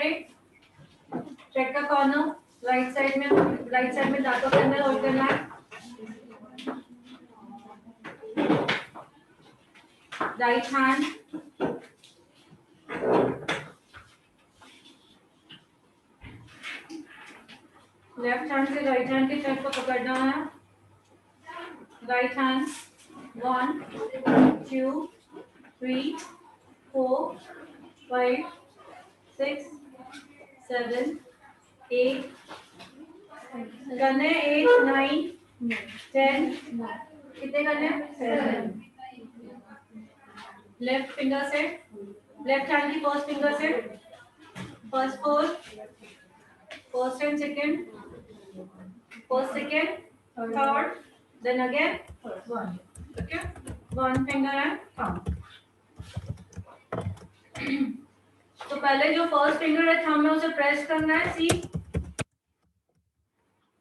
करें, ट्रैक का corner right side में दांतों के अंदर होल्ड करना है, राइट हैंड लेफ्ट हैंड से राइट हैंड के ट्रैक को पकड़ना है, राइट हैंड 1 2 3 4 5 6 7 8 करने 8 9 10 कितने करने 7 लेफ्ट फिंगर से लेफ्ट हैंड की फर्स्ट फिंगर से first four first and second first second third then again one okay one finger and thumb तो पहले जो फर्स्ट फिंगर है थंब में उसे प्रेस करना है सी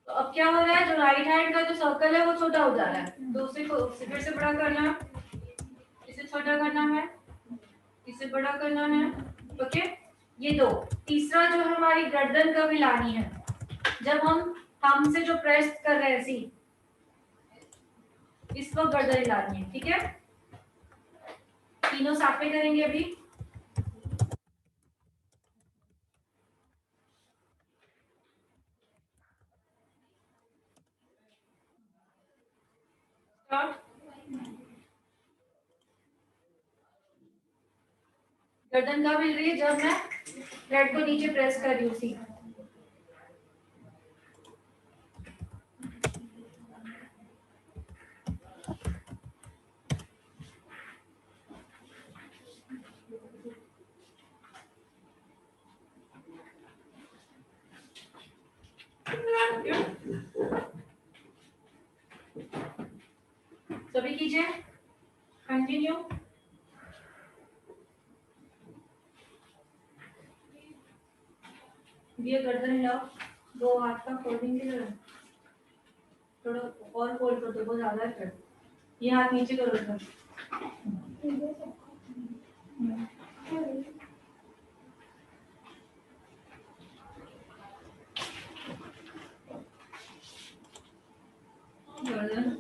तो अब क्या हो रहा है जो राइट हैंड का जो सर्कल है वो छोटा हो जा रहा है तो उसे फिर से बड़ा करना है इसे छोटा करना है इसे बड़ा करना है ओके ये दो तीसरा जो हमारी गर्दन कब हिलानी है जब हम थंब से जो प्रेस कर रहे हैं सी इस वक्त गर्दन हिलानी है ठीक है तीनों साथ में करेंगे अभी गर्दन कब हिल रही है जब मैं थ्रेड को नीचे प्रेस कर रही हूँ सी सभी कीजिए कंटिन्यू ये गर्दन हिलाओ दो हाथ का फोल्डिंग के लिए थोड़ा और फोल्ड कर दो बहुत ज्यादा है फिर ये हाथ नीचे करो इधर गर्दन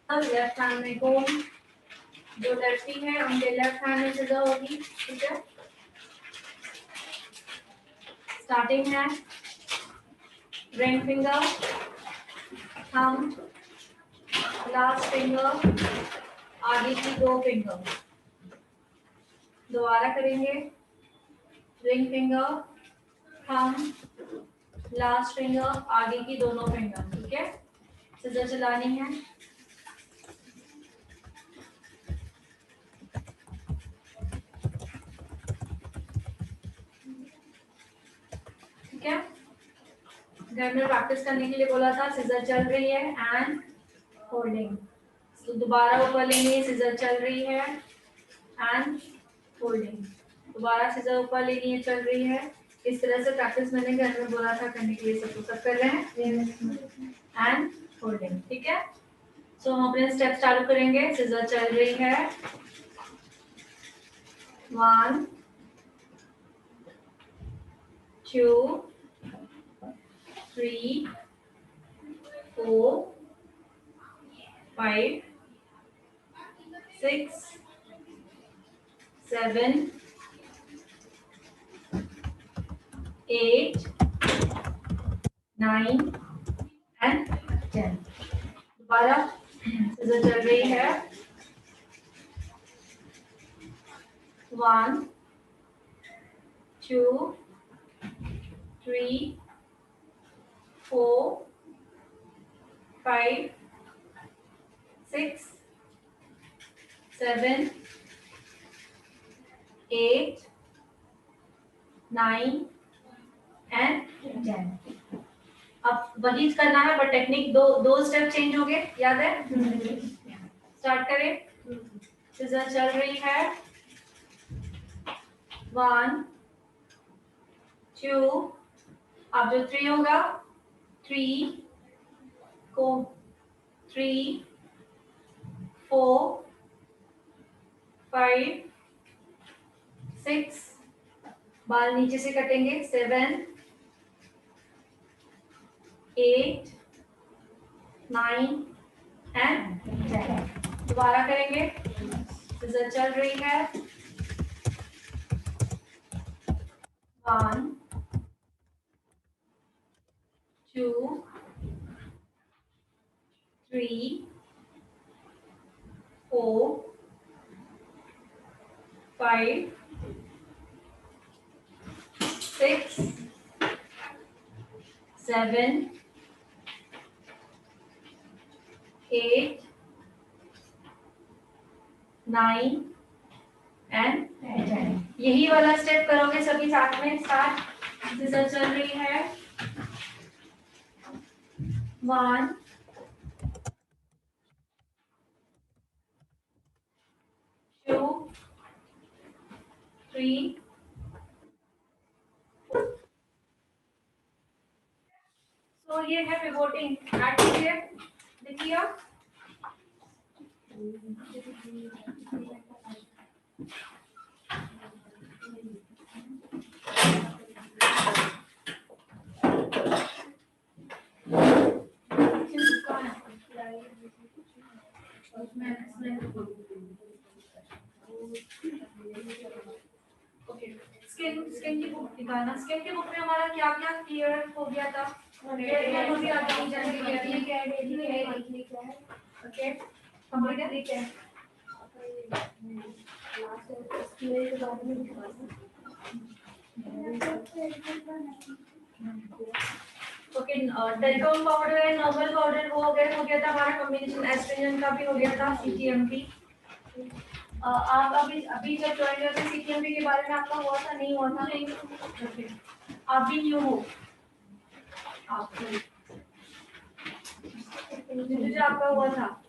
लेफ्ट हैंड में कौन जो लेफ्टी है उनके लेफ्ट हैंड में सजा होगी ठीक है स्टार्टिंग है ring finger thumb last finger आगे की दो फिंगर दोबारा करेंगे ring finger thumb last finger आगे की दोनों फिंगर ठीक है सीजर चलानी है ठीक है घर में प्रैक्टिस करने के लिए बोला था सीजर चल रही है एंड होल्डिंग तो दोबारा ऊपर लेंगे सीजर चल रही है एंड होल्डिंग दोबारा सीजर ऊपर लेनी है चल रही है इस तरह से प्रैक्टिस मैंने घर में बोला था करने के लिए सब कर रहे हैं एंड होल्डिंग ठीक है सो हम अपने स्टेप चालू करेंगे सीजर चल रही है 1 2 3 4 5 6 7 8 9 एंड 10 दोबारा सीजर चल रही है 1 2 3 4 5 6 7 8 9 एंड 10। अब वही करना है बट टेक्निक दो स्टेप चेंज हो गए, याद है? स्टार्ट करें। सीजर चल रही है। 1 2, अब जो 3 होगा 3 को 3 4 5 6, बाल नीचे से कटेंगे 7 8 9 एंड 10। दोबारा करेंगे। सीजर चल रही है। 1 2 3 4 5 6 7 8 9 एंड 10। यही वाला स्टेप करोगे सभी साथ में। स्टार्ट। सीजर चल रही है। 1 2 3 तो ये है पिवोटिंग। ऐड कीजिए, देखिए स्किन की बुक निकालना। स्किन की बुक में हमारा क्या क्या क्लियर हो गया था? ओके, कंप्लीट है। ओके, टेलिकॉम पाउडर है, नॉर्मल पाउडर हो गया था हमारा। कॉम्बिनेशन एस्ट्रोजन का भी हो गया था। सीटीएमपी आप अभी जब ज्वाइन हुए थे सीटीएमपी के बारे में आपका हुआ था? नहीं हुआ था? नहीं। ओके, आप भी न्यू हो। आपको जो आपका हुआ था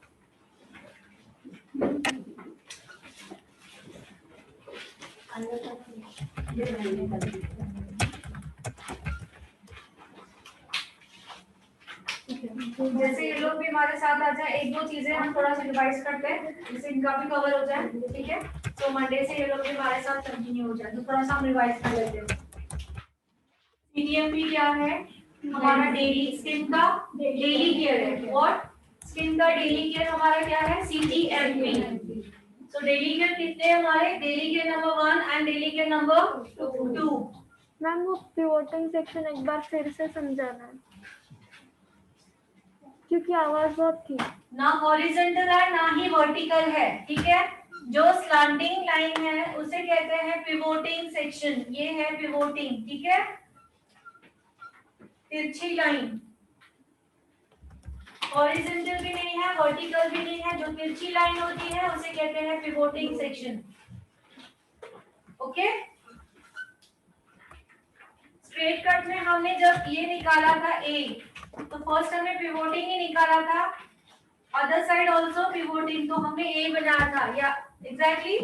जैसे ये लोग भी हमारे साथ आ जाए, एक दो चीजें हम थोड़ा सा रिवाइज करते हैं जिससे इनका भी कवर हो जाए। ठीक है, तो मंडे से ये लोग भी हमारे साथ कंटिन्यू हो जाए, तो थोड़ा सा हम रिवाइज कर लेते हैं। सीटीएमपी क्या है? हमारा डेली स्किन का डेली केयर है। और स्किन का डेली केयर हमारा क्या है? सीटीएमपी। तो डेली केयर कितने हैं हमारे? Daily care number 1 and daily care number 2। Ma'am वो पिवोटिंग सेक्शन एक बार फिर से समझाना है क्योंकि आवाज बहुत थी। ना हॉरिजॉन्टल है ना ही वर्टिकल है। ठीक है, जो स्लैंटिंग लाइन है उसे कहते हैं पिवोटिंग सेक्शन। ये है पिवोटिंग। ठीक है, तिरछी लाइन। हॉरिजॉन्टल भी नहीं है, वर्टिकल भी नहीं है, जो तिरछी लाइन होती है उसे कहते हैं पिवोटिंग सेक्शन। ओके, स्ट्रेट कट में हमने जब ये निकाला था ए, तो फर्स्ट हमने पिवोटिंग ही निकाला था। अदर साइड आल्सो पिवोटिंग, तो हमने ए बनाया था या एग्जैक्टली।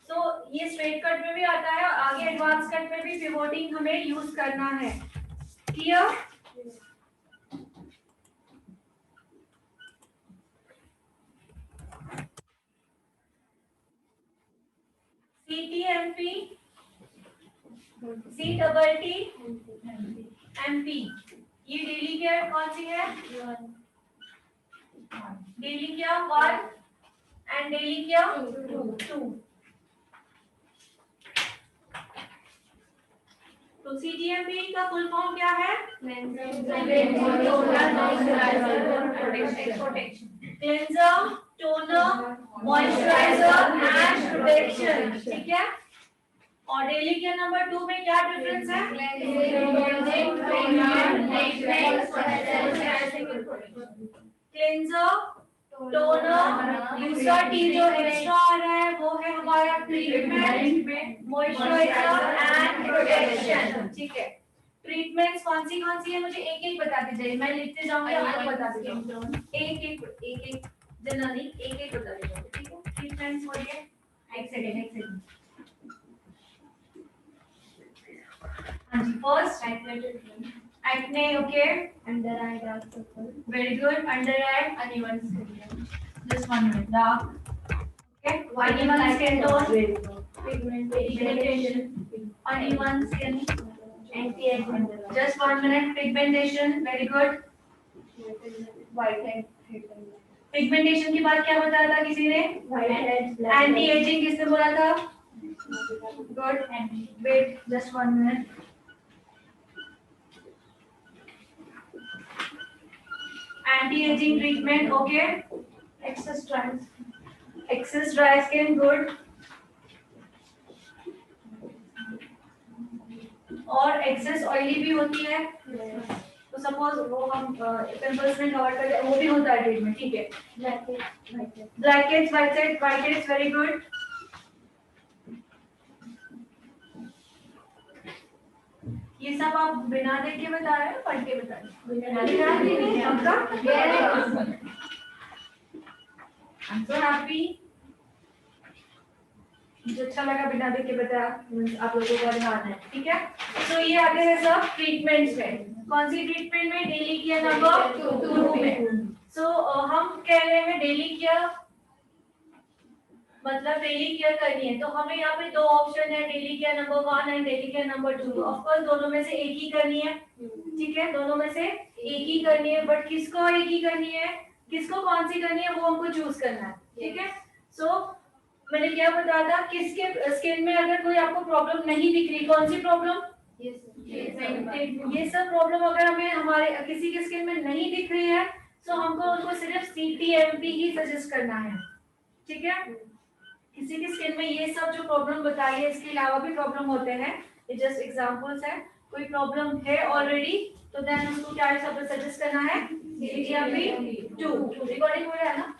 तो ये स्ट्रेट कट में भी आता है और आगे एडवांस कट में भी पिवोटिंग हमें यूज करना है। Clear? CTMP, C double T M, P daily care कौन सी है? Daily care 1 and daily care 2। तो सीटीएमपी का फुल फॉर्म क्या है? Cleanser, toner, moisturiser and protection. ठीक है, और डेली केयर नंबर 2 में क्या डिफरेंस है? क्लेंजर, टोनर, दूसरा टी जो एक्स्ट्रा आ रहा है वो है हमारा ट्रीटमेंट, मॉइस्चराइजर एंड प्रोटेक्शन। ठीक है, ट्रीटमेंट्स कौन सी है मुझे एक एक बताते जाइए, मैं लिखते जाऊंगी आपको बताते जाऊंगी, एक एक जनरली एक एक बताते जाऊंगी। ठीक है, ट्रीटमेंट्स बोलिए। एक सेकंड। हाँ जी, first acne, okay, under eye dark circle, very good, under eye, uneven skin, just 1 minute, dark, okay, uneven skin tone, pigmentation, uneven skin, anti-aging, just 1 minute, pigmentation, very good, white head, pigmentation की बात क्या बताया था किसी ने? white head, anti ageing किसने बोला था? Good, wait just 1 minute, anti ageing treatment, okay, excess dry skin, good, और एक्सेस ऑयली भी होती है, तो सपोज वो हम पिंपल्स में कवर करते हैं, वो भी होता है ट्रीटमेंट। ठीक है, ब्लैकहेड्स, व्हाइटहेड्स, वेरी गुड, ये सब आप बिना देख के बता रहे हैं, पढ़ के बता रहे हैं? I'm so happy, मुझे अच्छा लगा बिना देख के बताया, आप लोगों का ध्यान है। ठीक है, तो ये आते हैं सब ट्रीटमेंट्स में। कौन सी ट्रीटमेंट में? डेली केयर नंबर 2 में। सो हम कह रहे हैं डेली केयर मतलब डेली केयर करनी है, तो हमें यहाँ पे 2 ऑप्शन है, daily care number 1 and daily care number 2। तो ऑफ कोर्स दोनों में से एक ही करनी है। ठीक है, दोनों में से एक ही करनी है, बट किसको एक ही करनी है, किसको कौन सी करनी है वो हमको चूज करना है। ठीक है, सो मैंने क्या बताया था, किसके स्किन में अगर कोई आपको प्रॉब्लम नहीं दिख रही, कौन सी प्रॉब्लम? ये सब प्रॉब्लम अगर हमें हमारे किसी के स्किन में नहीं दिख रही है, तो हमको उनको सिर्फ CTMP ही सजेस्ट करना है। ठीक है, किसी की स्किन में ये सब जो प्रॉब्लम बताई है, इसके अलावा भी प्रॉब्लम होते हैं, ये जस्ट एग्जांपल्स है। कोई प्रॉब्लम है ऑलरेडी, तो देन उसको क्या सब सजेस्ट करना है? CTMP 2। रिकॉर्डिंग हो रहा है ना?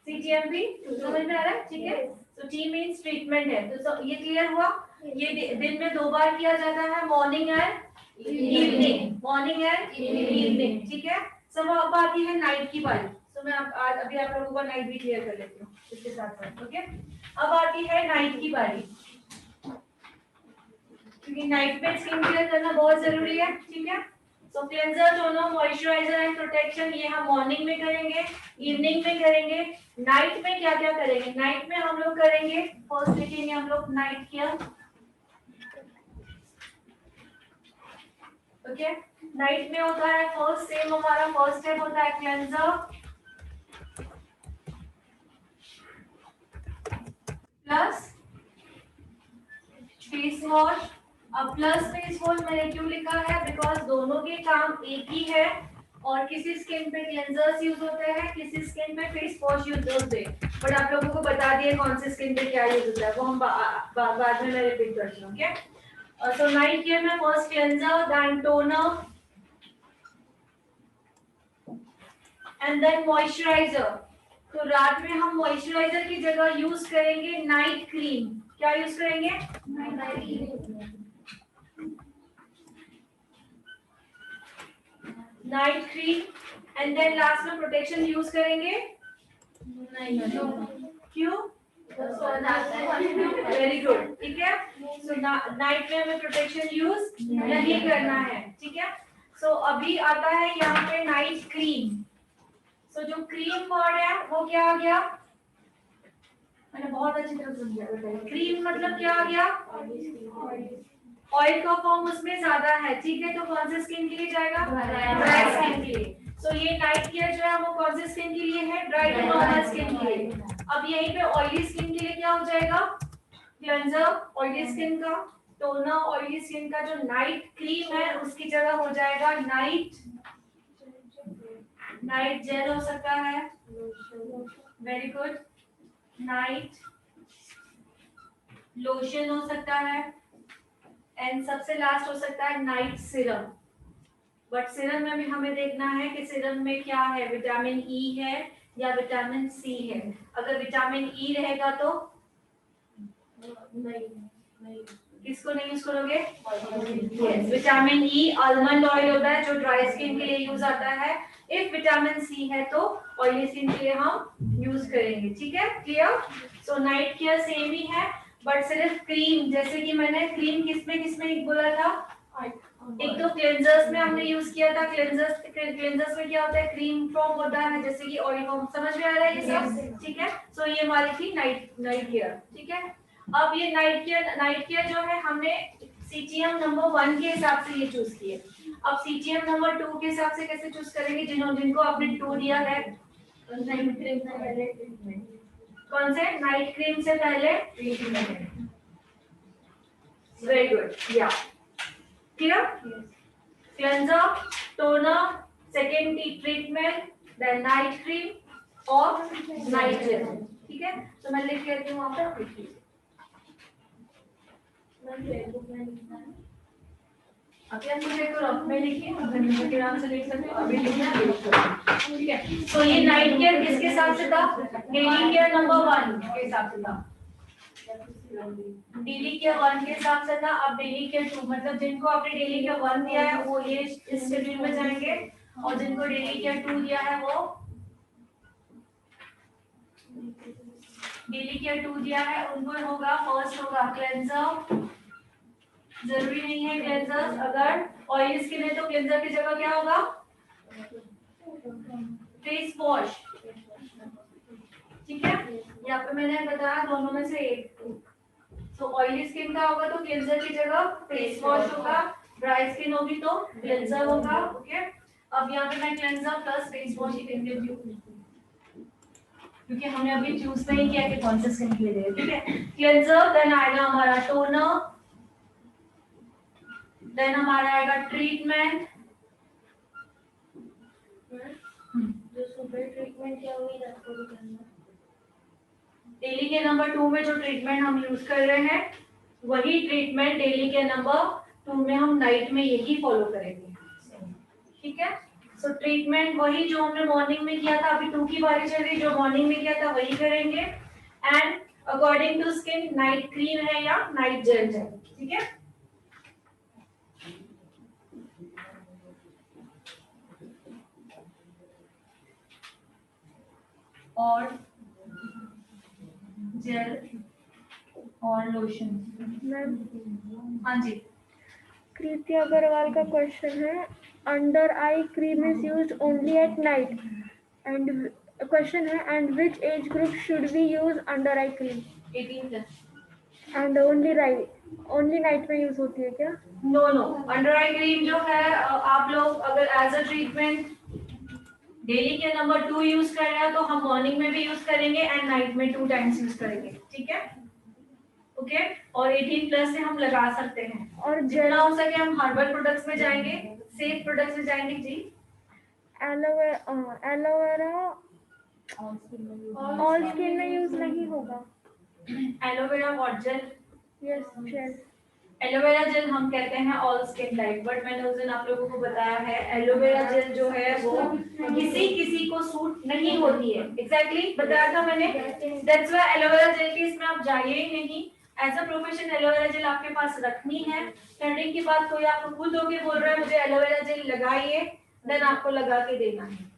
CTMP समझ में आ रहा है? ठीक है, तो T मींस ट्रीटमेंट है, तो ये क्लियर हुआ। ये दिन में 2 बार किया जाता है, morning and evening, morning and evening. ठीक है, सब अब आती है नाइट की बारी, तो मैं आज अभी आप लोगों का नाइट भी क्लियर कर लेती हूँ इसके साथ साथ। ओके, अब आती है नाइट की बारी, क्योंकि नाइट में स्किन केयर करना बहुत जरूरी है। ठीक है, so cleanser, toner, moisturiser and protection ये हम मॉर्निंग में करेंगे, इवनिंग में करेंगे। नाइट में क्या क्या करेंगे? नाइट में हम लोग करेंगे, फर्स्ट लिखेंगे हम लोग नाइट केयर। ओके, नाइट में होता है फर्स्ट, सेम हमारा फर्स्ट स्टेप होता है क्लेंजर प्लस फेस वॉश। अब प्लस फेस वॉश मैंने क्यों लिखा है? बिकॉज दोनों के काम एक ही है, और किसी स्किन पे क्लेंजर्स यूज होते हैं, किसी स्किन पे फेस वॉश यूज होते हैं, बट आप लोगों को बता दिए कौन से स्किन पे क्या यूज होता है, वो हम बाद में मैं रिपीट करती हूँ। ओके, सो नाइट केयर में first cleanser, then toner and then moisturiser. तो रात में हम मॉइस्चराइजर की जगह यूज करेंगे नाइट क्रीम। क्या यूज करेंगे? Night cream and then last में प्रोटेक्शन यूज करेंगे? नहीं, क्यों? Very good. ठीक है, सो नाइट में हमें प्रोटेक्शन यूज नहीं करना है। ठीक है, सो अभी आता है यहाँ पे नाइट क्रीम। सो जो क्रीम वर्ड है वो क्या आ गया? मैंने बहुत अच्छी तरह समझाया। क्रीम मतलब क्या आ गया? ऑयल का फॉर्म उसमें ज्यादा है। ठीक है, तो कौन से स्किन के लिए जाएगा? ड्राई स्किन के लिए। सो ये नाइट केयर जो है वो कौन से स्किन के लिए है? ड्राई टू नॉर्मल स्किन के लिए। अब यहीं पे ऑयली स्किन के लिए क्या हो जाएगा? क्लेंजर ऑयली स्किन का, टोनर ऑयली स्किन का, जो नाइट क्रीम है उसकी जगह हो जाएगा नाइट जेल हो सकता है। वेरी गुड, नाइट लोशन हो सकता है, एंड सबसे लास्ट हो सकता है नाइट सिरम। बट सिरम में भी हमें देखना है कि सिरम में क्या है, विटामिन ई है या विटामिन सी है। अगर विटामिन ई रहेगा तो नहीं, किसको नहीं यूज करोगे? Yes, vitamin E almond oil होता है जो ड्राई स्किन के लिए यूज आता है। इफ विटामिन सी है तो ऑयली स्किन के लिए हम यूज करेंगे। ठीक है, क्लियर? सो नाइट केयर सेम ही है, बट सिर्फ क्रीम, जैसे कि मैंने क्रीम किसमें बोला था, एक तो क्लेंजर्स में हमने यूज किया था। क्लेंजर्स में क्या होता है, क्रीम फॉर्म होता है, जैसे कि ऑयल फॉर्म। समझ में आ रहा है ये सब? ठीक है, सो ये हमारी थी नाइट केयर। ठीक है, अब ये नाइट केयर जो है हमने सीजीएम नंबर 1 के हिसाब से ये चूज किए। अब सीजीएम नंबर 2 के हिसाब से कैसे चूज करेंगे, जिनको आपने 2 दिया है? नाइट क्रीम से पहले ट्रीटमेंट। कौन से? नाइट क्रीम से पहले ट्रीटमेंट। वेरी गुड, या clear? Cleanser, toner, second treatment, then night cream और नाइट जेल। ठीक है, तो मैं लिख लेती हूँ वहां पर, लिख लीजिए। अभी आप मुझे को रफ में लिखिए, अगर मुझे के नाम से लिख सकते हो, अभी लिखना है। ठीक है, तो ये नाइट केयर किसके हिसाब से था? डेली केयर नंबर 1 के हिसाब से था। डेली केयर 1 के हिसाब से था। अब डेली केयर 2, मतलब जिनको आपने डेली केयर 1 दिया है वो ये इस शेड्यूल में जाएंगे, और जिनको डेली केयर 2 दिया है वो डेली केयर 2 दिया है उनको होगा, फर्स्ट होगा क्लेंजर। जरूरी नहीं है क्लेंजर, अगर ऑयली स्किन है तो क्लेंजर की जगह क्या होगा? Face wash. ठीक है, यहाँ पे मैंने बताया दोनों में से एक। तो ऑयली स्किन का होगा तो क्लेंजर की जगह फेस वॉश होगा, ड्राई स्किन होगी तो क्लेंजर होगा। ओके, अब यहाँ पे मैं क्लेंजर प्लस फेस वॉश ही लिख देती हूँ, क्योंकि हमने अभी चूज नहीं किया कि कौन सा स्किन के लिए। ठीक है, क्लेंजर, देन आएगा हमारा टोनर, देन हमारा आएगा ट्रीटमेंट। जो सुपर ट्रीटमेंट क्या हुई रात को करना। डेली के नंबर 2 में जो ट्रीटमेंट हम यूज कर रहे हैं वही ट्रीटमेंट डेली के नंबर 2 में हम नाइट में यही फॉलो करेंगे। ठीक है, सो ट्रीटमेंट वही जो हमने मॉर्निंग में किया था, अभी 2 की बारी चल रही, जो मॉर्निंग में किया था वही करेंगे। And according to skin night cream है या नाइट जेल है। ठीक है, और जेल और लोशन। मैम, हाँ जी, कृति अग्रवाल का क्वेश्चन है, under eye cream is used only at night and question है, and which age group should we use under eye cream? 18 plus. And only night में यूज होती है क्या? No no, under eye cream जो है आप लोग अगर एज अ ट्रीटमेंट डेली के नंबर 2 यूज कर रहे हैं तो हम मॉर्निंग में भी यूज करेंगे एंड नाइट में 2 टाइम्स यूज करेंगे। ठीक है, ओके, और 18 प्लस से हम लगा सकते हैं, और जितना हो सके हम हर्बल प्रोडक्ट्स में जाएंगे, सेफ प्रोडक्ट्स में जाएंगे। जी, एलोवेरा ऑल स्किन में यूज नहीं होगा। Aloe vera what gel? Yes, gel. Aloe vera gel हम कहते हैं ऑल स्किन टाइप, बट मैंने उस दिन आप लोगों को बताया है एलोवेरा जेल जो है वो किसी किसी को सूट नहीं होती है। एग्जैक्टली बताया था मैंने, दैट्स व्हाई एलोवेरा जेल के इसमें आप जाइए ही नहीं। As a profession aloe vera gel आपके पास रखनी है। टर्निंग के बाद कोई आपको खुद होके बोल रहा है मुझे एलोवेरा जेल लगाइए, देन आपको लगा के देना है।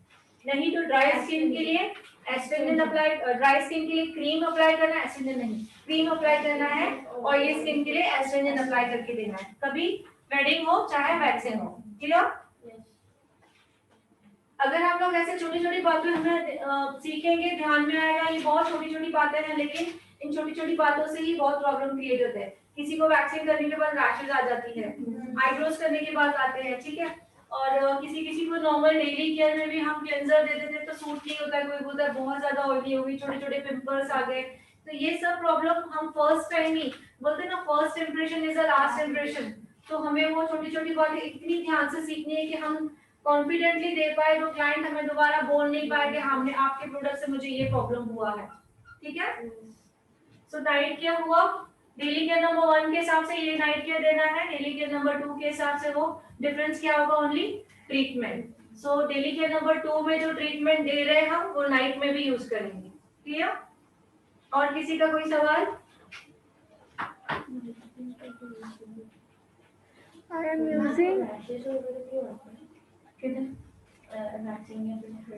नहीं तो ड्राई स्किन के लिए एस्ट्रेजन अप्लाई, ड्राई स्किन के लिए क्रीम अप्लाई करना है, एस्ट्रेजन नहीं, क्रीम अप्लाई करना है। ऑयली स्किन के लिए एस्ट्रेजन अप्लाई करके देना है, कभी थ्रेडिंग हो चाहे वैक्सिंग हो। क्लियर? अगर हम लोग ऐसे छोटी छोटी बातें हमें सीखेंगे, ध्यान में आएगा ये बहुत छोटी छोटी बातें हैं, लेकिन इन छोटी छोटी बातों से ही बहुत प्रॉब्लम क्रिएट होते हैं। किसी को वैक्सिंग करने के बाद रैशेज आ जाती है, आईब्रोज करने के बाद आते हैं। ठीक है, और किसी किसी को नॉर्मल डेली केयर में भी हम क्लेंजर दे देते तो सूट नहीं होता है, कोई बोलता है बहुत ज्यादा ऑयली हो गई, छोटे छोटे पिंपल्स आ गए। तो ये सब प्रॉब्लम हम फर्स्ट टाइम ही बोलते हैं ना, first impression is the last impression. तो हमें वो छोटी छोटी बातें इतनी ध्यान से सीखनी है कि हम कॉन्फिडेंटली दे पाए, तो क्लाइंट हमें दोबारा बोल नहीं पाए कि हमने आपके प्रोडक्ट से मुझे ये प्रॉब्लम हुआ है। ठीक है, सो नाइट क्या हुआ, डेली केयर नंबर 1 के हिसाब से ये नाइट केयर देना है, डेली केयर नंबर 2 के हिसाब से वो डिफरेंस क्या होगा, only treatment. So daily care number 2 में जो ट्रीटमेंट दे रहे हैं हम, वो नाइट में भी यूज करेंगे। क्लियर? और किसी का कोई सवाल? I am using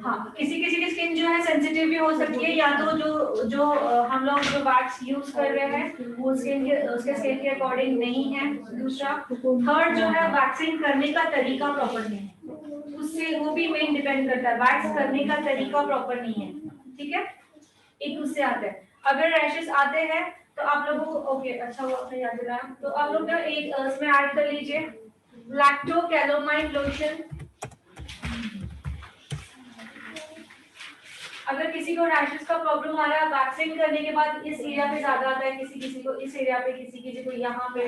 हाँ, किसी किसी की स्किन जो है सेंसिटिव भी हो सकती है, या तो जो जो हम लोग जो वैक्स यूज कर रहे हैं वो उसके स्किन के अकॉर्डिंग नहीं है। दूसरा, थर्ड जो है वैक्सिंग करने का तरीका प्रॉपर नहीं है, उससे वो भी मेन डिपेंड करता है, वैक्स करने का तरीका प्रॉपर नहीं है। ठीक है, एक उससे आता है। अगर रैशेस आते हैं तो आप लोगों को ओके, अच्छा वो आपने याद दिलाया, तो आप लोग ना एक इसमें ऐड कर लीजिए लैक्टो कैलोमाइन लोशन। अगर किसी को रैशेस का प्रॉब्लम आ रहा है वैक्सीन करने के बाद, इस एरिया पे ज्यादा आता है, किसी को इस एरिया पे, किसी को यहाँ पे,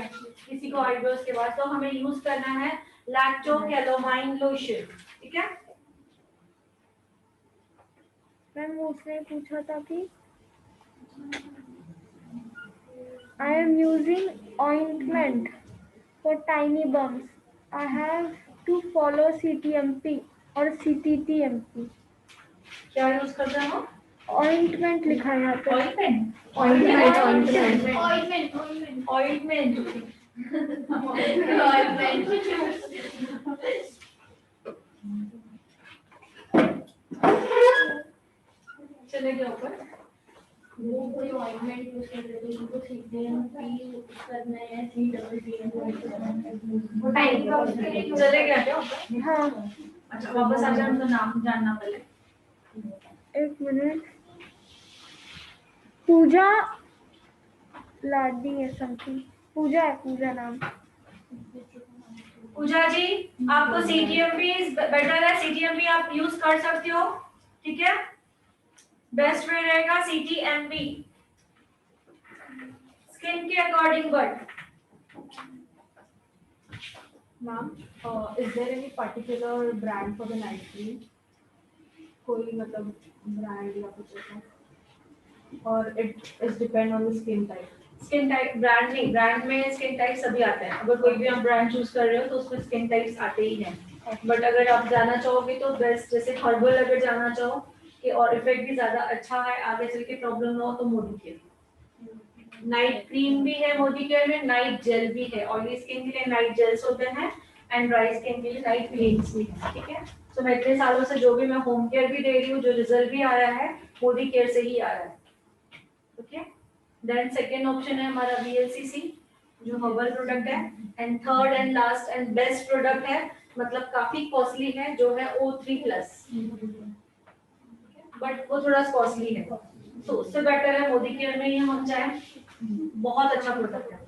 किसी को आईब्रोज के बाद, तो हमें यूज करना है लैक्टो कैलोमाइन लोशन। ठीक है मैम, उसने पूछा था कि I am using ointment for tiny bumps. I have to follow CTMP or CTTMP. क्या यूज करते हैं हम? Ointment लिखा है यहाँ पे। ऑइंटमेंट चलेगा ऊपर। वो कोई ऑइंटमेंट यूज कर रहे थे, उनको CTMP करना है, CTTMP टाइम का चलेगा क्या ऊपर? हाँ, अच्छा वापस आ जाए, उनका नाम जानना पड़ेगा। एक मिनट। पूजा लाडी है समथिंग, पूजा है, पूजा नाम। पूजा जी, आपको सीटीएमपी बेटर है, सीटीएमपी आप यूज कर सकते हो। ठीक है, बेस्ट वे रहेगा सीटीएमपी स्किन के according. But Ma'am, is there any particular brand for the night cream? कोई मतलब ब्रांड या कुछ ऐसा? और it is depend on the skin type. Skin type brand नहीं, ब्रांड में स्किन टाइप सभी आते हैं। अगर कोई भी आप ब्रांड चूज कर रहे हो तो उसमें स्किन टाइप्स आते ही हैं। बट अगर आप जाना चाहोगे तो बेस्ट, जैसे हर्बल अगर जाना चाहो कि और इफेक्ट भी ज्यादा अच्छा है, आगे चल के प्रॉब्लम ना हो, तो मोदी केयर। नाइट क्रीम भी है मोदी केयर में, नाइट जेल भी है। ऑयली स्किन के लिए नाइट जेल्स होते हैं एंड ड्राई स्किन के लिए नाइट क्रीम्स भी है। ठीक है, तो मैं इतने सालों से जो भी मैं होम केयर भी दे रही हूँ, जो रिजल्ट भी आया है मोदी केयर से ही आया है। ओके, देन सेकेंड ऑप्शन है हमारा VLCC जो हर्बल प्रोडक्ट है, and third and last and best product है, मतलब काफी कॉस्टली है, जो है O3+, बट वो थोड़ा कॉस्टली है, तो उससे बेटर है मोदी केयर में ही हम जाएं। बहुत अच्छा प्रोडक्ट है,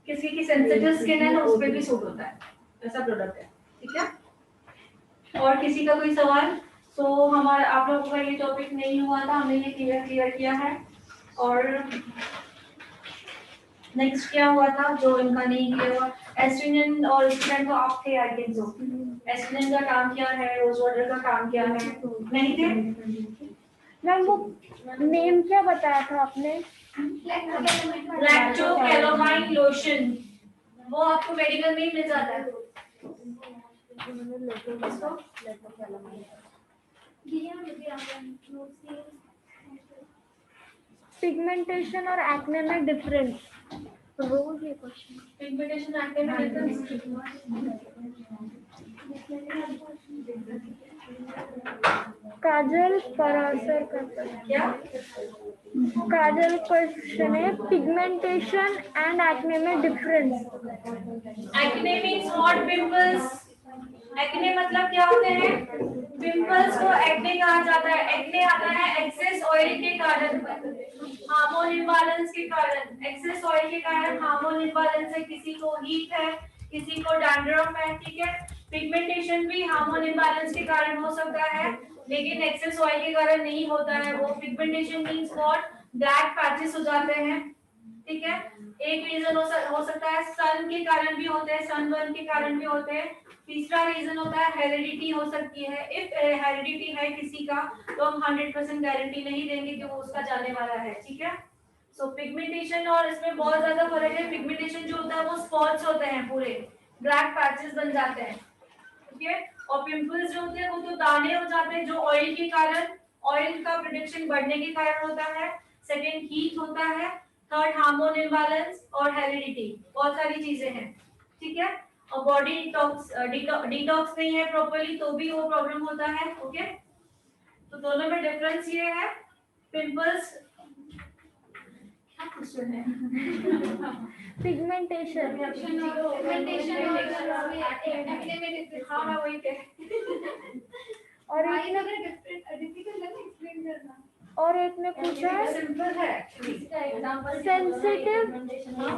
किसी की सेंसिटिव स्किन है ना उस पे भी सूट होता है, ऐसा प्रोडक्ट है। ठीक है, और किसी का कोई सवाल? सो हमारा आप लोगों का ये टॉपिक नहीं हुआ था, हमने ये क्लियर किया है। और नेक्स्ट क्या हुआ था जो इनका नहीं किया हुआ? एस्ट्रिजन और स्टूडेंट तो आप थे, आई थिंक सो। एस्ट्रिजन का काम क्या है, रोज वाटर का काम क्या है? नहीं थे? मैम, वो नेम क्या बताया था आपने? लैक्टो कैलोमाइन लोशन, वो आपको मेडिकल में ही मिल जाता है। पिगमेंटेशन और एक्ने में डिफरेंस। रोज ये क्वेश्चन। पिगमेंटेशन एक्ने में डिफरेंस काजल परासर का क्या? काजल क्वेश्चन है, पिगमेंटेशन एंड एक्ने में difference. Acne means what? Pimples. Acne मतलब क्या होते हैं? पिंपल्स को एक्ने कहा जाता है। एक्ने आता है एक्सेस ऑयल के कारण, हार्मोन इम्बैलेंस के कारण। एक्सेस ऑयल के कारण हार्मोन इम्बैलेंस है, किसी को हीट है, किसी को डैंड्रफ है। ठीक है, पिगमेंटेशन भी हार्मोन इम्बैलेंस के कारण हो सकता है, लेकिन एक्सेस ऑयल के कारण नहीं होता है। वो pigmentation means what? Black patches हो जाते हैं। ठीक है, एक रीजन हो सकता है सन के कारण भी होते हैं, सनबर्न के कारण भी होते हैं। तीसरा रीजन होता है हेरिडिटी हो सकती है। इफ हेरिडिटी है किसी का तो हम 100% गारंटी नहीं देंगे कि वो उसका जाने वाला है। ठीक है, सो पिगमेंटेशन और इसमें बहुत ज्यादा फर्क है। पिगमेंटेशन जो होता है वो स्पॉट्स होते हैं, पूरे ब्लैक पैचेस बन जाते हैं, ठीक है। और पिंपल्स जो होते हैं वो तो दाने हो जाते हैं, जो ऑयल के कारण, ऑयल का प्रोडक्शन बढ़ने के कारण होता है। सेकंड हीट होता है। थर्ड हार्मोन इम्बैलेंस और हेरिडिटी, बहुत सारी चीजें हैं, ठीक है। और बॉडी डिटॉक्स नहीं है प्रॉपर्ली तो भी वो प्रॉब्लम होता है, ओके। तो दोनों में डिफरेंस ये है। पिंपल्स क्या क्वेश्चन है? पिगमेंटेशन। हाँ मैं वही कह और एक ने पूछा है सिंपल है एक्चुअली।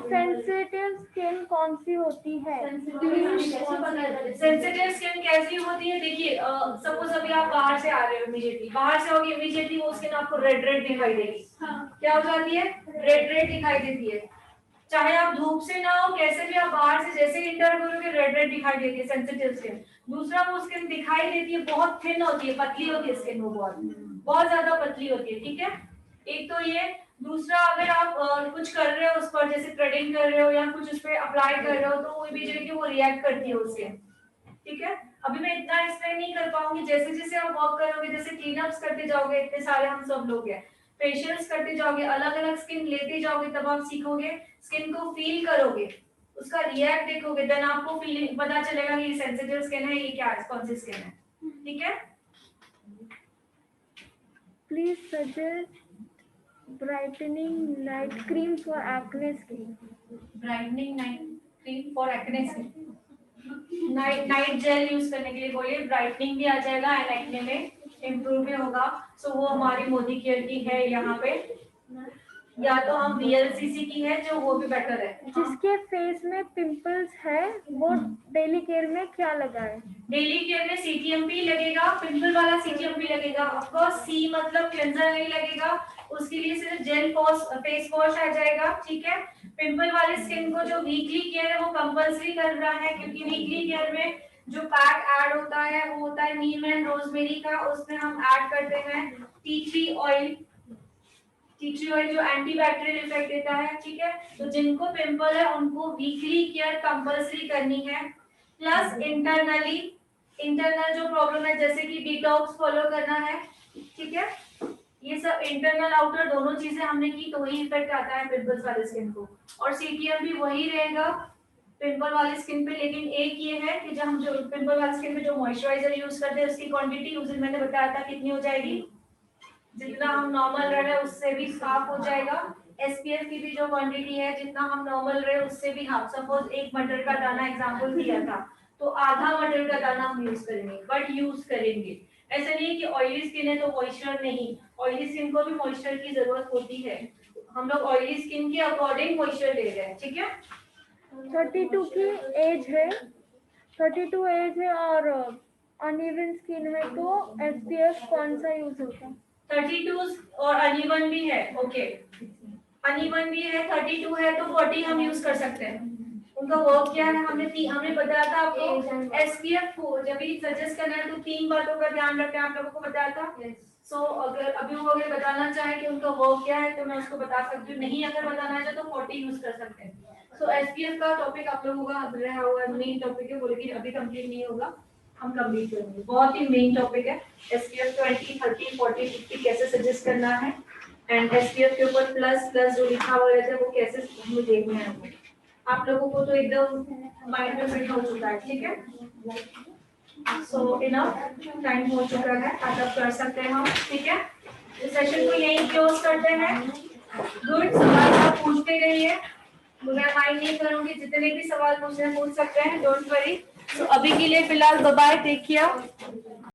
सेंसिटिव स्किन कौन सी होती है? सेंसिटिव स्किन कैसी होती है? देखिए सपोज अभी आप बाहर से आ रहे हो, इमीडिएटली बाहर से होगी, इमीडिएटली वो स्किन आपको रेड रेड दिखाई देगी। क्या हो जाती है? रेड रेड दिखाई देती है। चाहे आप धूप से ना हो, कैसे भी आप बाहर से जैसे इंटर करोगे रेड रेड दिखाई देती है सेंसिटिव स्किन। दूसरा वो स्किन दिखाई देती है बहुत थिन होती है, पतली होती है स्किन, वो बहुत ज्यादा पतली होती है, ठीक है। एक तो ये। दूसरा अगर आप कुछ कर रहे हो उस पर, जैसे थ्रेडिंग कर रहे हो या कुछ उस पर अप्लाई कर रहे हो, तो वो इमीडिएटली वो रिएक्ट करती है उससे, ठीक है। अभी मैं इतना एक्सप्लेन नहीं कर पाऊंगी। जैसे जैसे आप वर्क करोगे, जैसे क्लीनअप्स करते जाओगे, इतने सारे हम सब लोग हैं, फेशियल्स करते जाओगे, अलग अलग स्किन लेते जाओगे, तब आप सीखोगे, स्किन को फील करोगे, उसका रिएक्ट देखोगे, देन आपको फीलिंग पता चलेगा कि ये सेंसिटिव स्किन है, ये क्या है, कौन सी स्किन है, ठीक है। Please suggest brightening night cream for acne skin. Brightening night cream for acne skin, night gel use करने के लिए बोलिए, ब्राइटनिंग भी आ जाएगा एंड एक्ने में इम्प्रूव भी होगा। सो वो हमारी मोदी केयर की है यहाँ पे, या तो हम VLCC की है जो वो भी बेटर है। जिसके फेस में पिंपल्स है वो डेली केयर में क्या लगाए? डेली केयर में CTMP लगेगा, पिंपल वाला CTMP लगेगा। ऑफ कोर्स C मतलब क्लेंजर नहीं लगेगा, उसके लिए सिर्फ जेल फेस वॉश आ जाएगा, ठीक है। पिंपल वाले स्किन को जो वीकली केयर है वो कंपल्सरी कर रहा है, क्योंकि वीकली केयर में जो पैक ऐड होता है वो होता है नीम एंड रोजमेरी का। उसमें हम ऐड करते हैं टी ट्री ऑयल जो एंटीबैक्टीरियल इफेक्ट देता है, ठीक है। तो जिनको पिंपल है उनको वीकली केयर कंपल्सरी करनी है। प्लस इंटरनल जो प्रॉब्लम है, जैसे कि डिटॉक्स फॉलो करना है, ठीक है। ये सब इंटरनल आउटर दोनों चीजें हमने की तो वही इफेक्ट आता है पिंपल्स वाले स्किन को। और CTM भी वही रहेगा पिंपल वाले स्किन पे, लेकिन एक ये है कि जब हम जो पिंपल वाले स्किन पे जो मॉइस्चराइजर यूज करते हैं उसकी क्वांटिटी उस दिन मैंने बताया था कितनी हो जाएगी, जितना हम नॉर्मल रहे उससे भी हाफ हो जाएगा। SPF की भी जो क्वांटिटी है, जितना हम नॉर्मल रहे उससे भी हाफ। सपोज एक मटर का दाना एग्जांपल दिया था, तो आधा मटर का दाना हम यूज करेंगे, बट यूज करेंगे। ऐसा नहीं है कि ऑयली स्किन है तो मॉइस्चर नहीं, ऑयली स्किन को भी मॉइस्चर की जरूरत होती है। हम लोग ऑयली स्किन के अकॉर्डिंग मॉइस्चर ले रहे हैं, ठीक है। 32 की एज है, 32 एज है और अनइवन स्किन है, तो SPF कौन सा यूज होता है? 32 और अनइवन भी है, ओके। अनइवन भी है, 32 है तो 40 हम यूज कर सकते हैं। उनका वर्क क्या है, हमने बताया था आपको। SPF को जब भी सजेस्ट करना है तो 3 बातों का ध्यान रखना है, आप लोगों को बताया था। सो अगर अभी वो अगर बताना चाहे कि उनका वर्क क्या है तो मैं उसको बता सकती हूँ, नहीं अगर बताना चाहे तो 40 यूज कर सकते हैं। सो SPF का टॉपिक आप लोगों का रहा होगा, मेन टॉपिक है वो, लेकिन अभी कंप्लीट नहीं होगा, हम कंप्लीट करेंगे। बहुत ही मेन टॉपिक है SPF 20, 30, 40, 50 कैसे सजेस्ट करना है, एंड SPF के ऊपर प्लस जो लिखा हुआ रहता है वो कैसे हमें देखना है। आप लोगों को तो एकदम माइंड में फिट हो चुका है, ठीक है। सो इनफ टाइम हो चुका है, आज आप कर सकते हैं हम, ठीक है। इस सेशन को यहीं क्लोज करते हैं। गुड, सवाल आप पूछते रहिए, मैं माइंड नहीं करूंगी, जितने भी सवाल पूछने पूछ सकते हैं, डोंट वरी। तो अभी के लिए फिलहाल बाय बाय, टेक केयर।